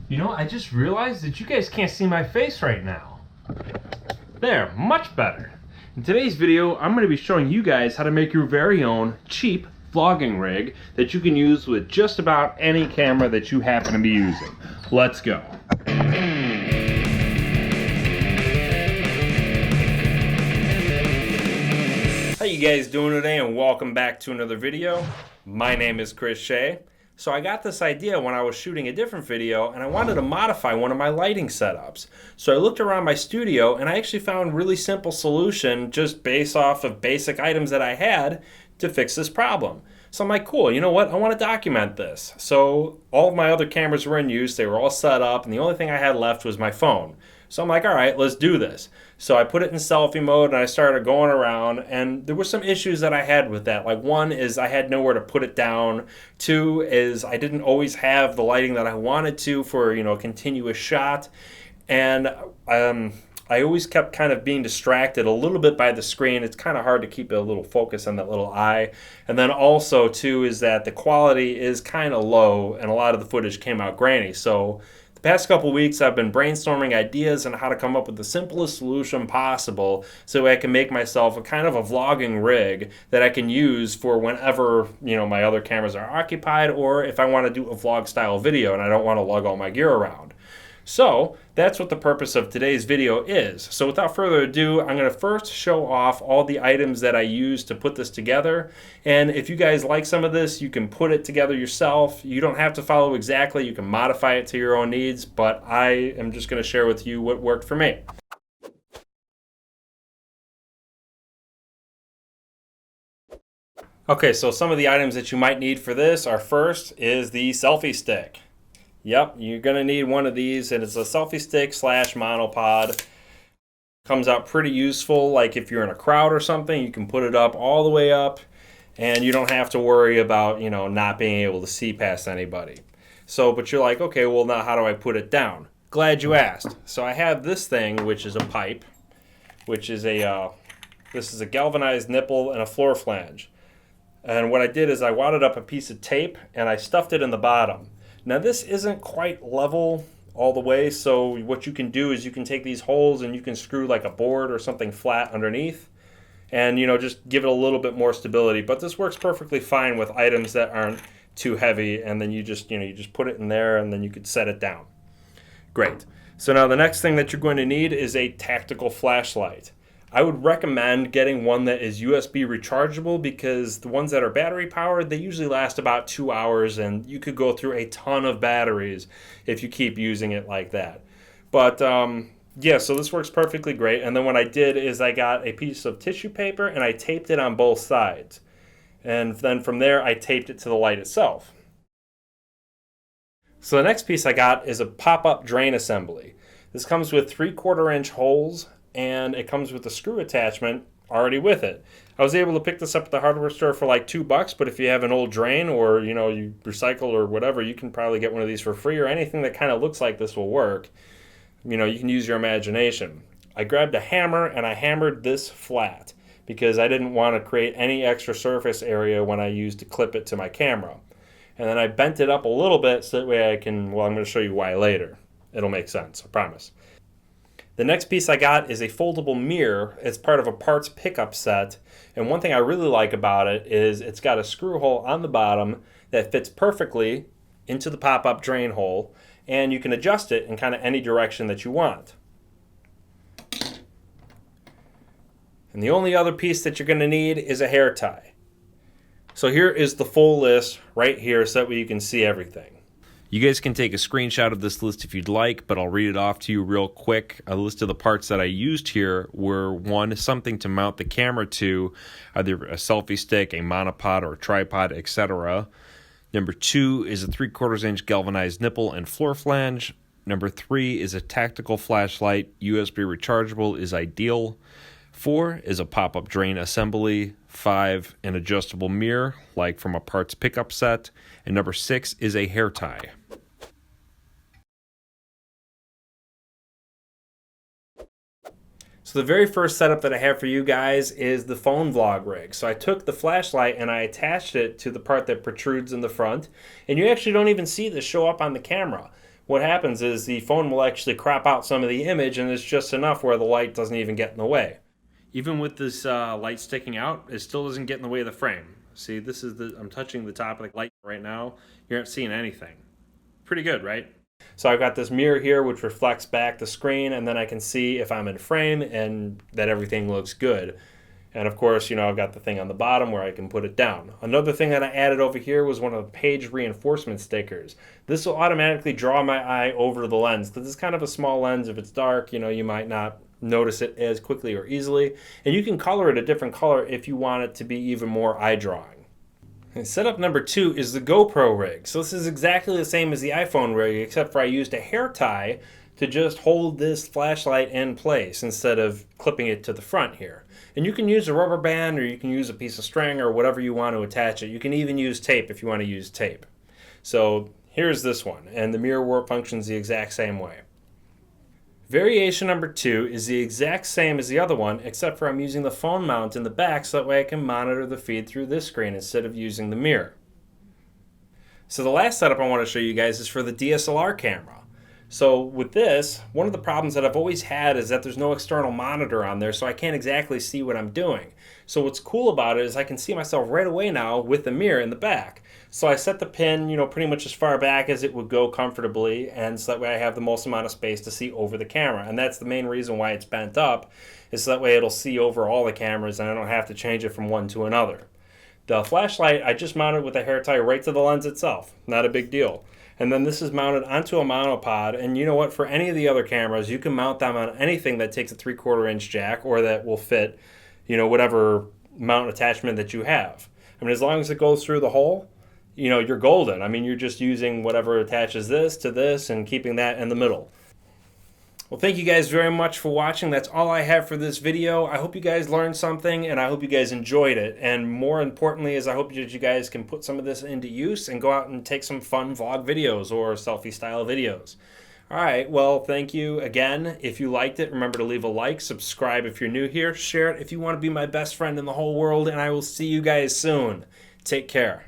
You know, I just realized that you guys can't see my face right now. There, much better. In today's video, I'm going to be showing you guys how to make your very own cheap vlogging rig that you can use with just about any camera that you happen to be using. Let's go. How you guys doing today, and welcome back to another video. My name is Sche. So I got this idea when I was shooting a different video and I wanted to modify one of my lighting setups. So I looked around my studio and I actually found a really simple solution just based off of basic items that I had to fix this problem. So I'm like, cool, you know what? I want to document this. So all of my other cameras were in use, they were all set up, and the only thing I had left was my phone. So I'm like, all right, let's do this. So I put it in selfie mode and I started going around, and there were some issues that I had with that. Like, one is I had nowhere to put it down. Two is I didn't always have the lighting that I wanted to for, a continuous shot. And I always kept kind of being distracted a little bit by the screen. It's kind of hard to keep a little focus on that little eye. And then also, too, is that the quality is kind of low and a lot of the footage came out grainy. So the past couple weeks I've been brainstorming ideas on how to come up with the simplest solution possible so I can make myself a kind of a vlogging rig that I can use for whenever my other cameras are occupied, or if I want to do a vlog style video and I don't want to lug all my gear around. So that's what the purpose of today's video is. So without further ado, I'm going to first show off all the items that I used to put this together. And if you guys like some of this, you can put it together yourself. You don't have to follow exactly. You can modify it to your own needs, but I am just going to share with you what worked for me. Okay, so some of the items that you might need for this are, first is the selfie stick. Yep, you're going to need one of these, and it's a selfie stick / monopod. Comes out pretty useful, like if you're in a crowd or something, you can put it up all the way up, and you don't have to worry about, not being able to see past anybody. So, but you're like, okay, well now how do I put it down? Glad you asked. So I have this thing, which is a pipe, which is this is a galvanized nipple and a floor flange. And what I did is I wadded up a piece of tape, and I stuffed it in the bottom. Now this isn't quite level all the way, so what you can do is you can take these holes and you can screw like a board or something flat underneath and just give it a little bit more stability. But this works perfectly fine with items that aren't too heavy, and then you just put it in there and then you could set it down. Great. So now the next thing that you're going to need is a tactical flashlight. I would recommend getting one that is USB rechargeable, because the ones that are battery powered, they usually last about 2 hours, and you could go through a ton of batteries if you keep using it like that. But yeah, so this works perfectly great. And then what I did is I got a piece of tissue paper and I taped it on both sides. And then from there I taped it to the light itself. So the next piece I got is a pop-up drain assembly. This comes with 3/4 inch holes, and it comes with a screw attachment already with it. I was able to pick this up at the hardware store for like $2, but if you have an old drain or you recycle or whatever, you can probably get one of these for free, or anything that kind of looks like this will work. You can use your imagination. I grabbed a hammer and I hammered this flat because I didn't want to create any extra surface area when I used to clip it to my camera. And then I bent it up a little bit so that way I can, well, I'm going to show you why later. It'll make sense, I promise. The next piece I got is a foldable mirror. It's part of a parts pickup set. And one thing I really like about it is it's got a screw hole on the bottom that fits perfectly into the pop-up drain hole. And you can adjust it in kind of any direction that you want. And the only other piece that you're going to need is a hair tie. So here is the full list right here so that way you can see everything. You guys can take a screenshot of this list if you'd like, but I'll read it off to you real quick. A list of the parts that I used here were: 1, something to mount the camera to, either a selfie stick, a monopod, or a tripod, etc. Number 2 is a 3/4 inch galvanized nipple and floor flange. Number 3 is a tactical flashlight. USB rechargeable is ideal. 4 is a pop-up drain assembly. 5, an adjustable mirror, like from a parts pickup set. And number 6 is a hair tie. So the very first setup that I have for you guys is the phone vlog rig. So I took the flashlight and I attached it to the part that protrudes in the front, and you actually don't even see this show up on the camera. what happens is the phone will actually crop out some of the image, and it's just enough where the light doesn't even get in the way. Even with this light sticking out, it still doesn't get in the way of the frame. See, I'm touching the top of the light right now. You're not seeing anything. Pretty good, right? So I've got this mirror here which reflects back the screen, and then I can see if I'm in frame and that everything looks good. And of course, I've got the thing on the bottom where I can put it down. Another thing that I added over here was one of the page reinforcement stickers. This will automatically draw my eye over to the lens because it's kind of a small lens. If it's dark, you might not notice it as quickly or easily. And you can color it a different color if you want it to be even more eye drawing. And setup number 2 is the GoPro rig. So this is exactly the same as the iPhone rig, except for I used a hair tie to just hold this flashlight in place instead of clipping it to the front here. And you can use a rubber band, or you can use a piece of string, or whatever you want to attach it. You can even use tape if you want to use tape. So here's this one, and the mirror warp functions the exact same way. Variation number 2 is the exact same as the other one, except for I'm using the phone mount in the back so that way I can monitor the feed through this screen instead of using the mirror. So the last setup I want to show you guys is for the DSLR camera. So with this, one of the problems that I've always had is that there's no external monitor on there, so I can't exactly see what I'm doing. So what's cool about it is I can see myself right away now with the mirror in the back. So I set the pin, pretty much as far back as it would go comfortably, and so that way I have the most amount of space to see over the camera. And that's the main reason why it's bent up, is so that way it'll see over all the cameras and I don't have to change it from one to another. The flashlight, I just mounted with a hair tie right to the lens itself. Not a big deal. And then this is mounted onto a monopod, and you know what, for any of the other cameras, you can mount them on anything that takes a 3/4 inch jack or that will fit, whatever mount attachment that you have. I mean, as long as it goes through the hole, you're golden. I mean, you're just using whatever attaches this to this and keeping that in the middle. Well, thank you guys very much for watching. That's all I have for this video. I hope you guys learned something, and I hope you guys enjoyed it. And more importantly is I hope that you guys can put some of this into use and go out and take some fun vlog videos or selfie style videos. All right, well, thank you again. If you liked it, remember to leave a like, subscribe if you're new here, share it if you want to be my best friend in the whole world, and I will see you guys soon. Take care.